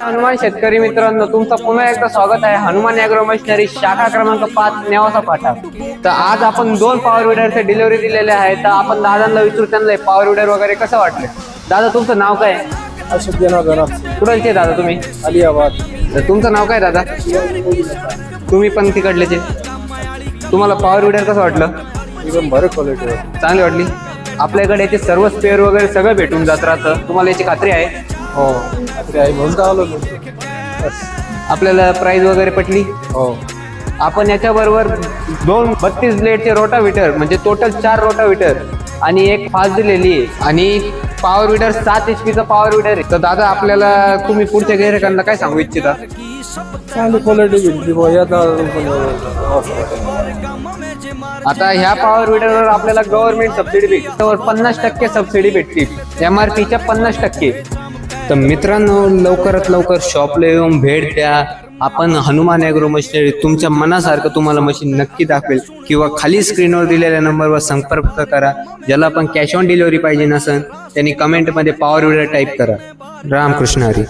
हनुमान शेतकरी मित्रांनो, तुमचं पुन्हा एकदा स्वागत आहे हनुमान ॲग्रो मशिनरी शाखा क्रमांक 5 नेवासा पाठा. तर आज आपण 2 पॉवर विडरचे डिलिव्हरी दिलेले आहे. तर आपण दादांना विचारू त्यांना पॉवर विडर वगैरे कसं वाटलं. दादा तुमचं नाव काय? अशोक जनार्दन. कुठलचे दादा तुम्ही? अलियाबाद. तर तुमचं नाव काय दादा? तुम्ही पण तिकडलेचे. तुम्हाला पॉवर विडर कसं वाटलं? एकदम भारी क्वालिटी चांगली वाटली. आपल्याकडे याचे सर्व स्पेअर वगैरे सगळं भेटून जात राहतं. तुम्हाला याची खात्री आहे? हो खात्री आहे म्हणून तर आलो. आपल्याला प्राइस वगैरे पटली? हो. आपण याच्याबरोबर 2 32 ब्लेडचे रोटाव्हिटर म्हणजे टोटल 4 रोटाव्हिटर आणि एक फास्ट दिलेली आहे. आणि पॉवर विडर 7 HP चा पॉवर विडर आहे. तर दादा आपल्याला तुम्ही पुढच्या गिऱ्हाईकांना काय सांगू इच्छिता? चांगली क्वालिटी भेटली आता ह्या पॉवर विडरवर आपल्याला गव्हर्नमेंट सबसिडी भेटते. त्यावर 50% सबसिडी भेटते, MRP च्या 50%. तर मित्रांनो, लवकरात लवकर शॉपला येऊन भेट द्या. आपण हनुमान ॲग्रो मशिनरी तुमच्या मनासारखं तुम्हाला मशीन नक्की दाखवेल. किंवा खाली स्क्रीनवर दिलेल्या नंबरवर संपर्क करा. ज्याला पण कॅश ऑन डिलिव्हरी पाहिजे नसेल त्यांनी कमेंटमध्ये पॉवर विडर टाईप करा. रामकृष्ण हरी.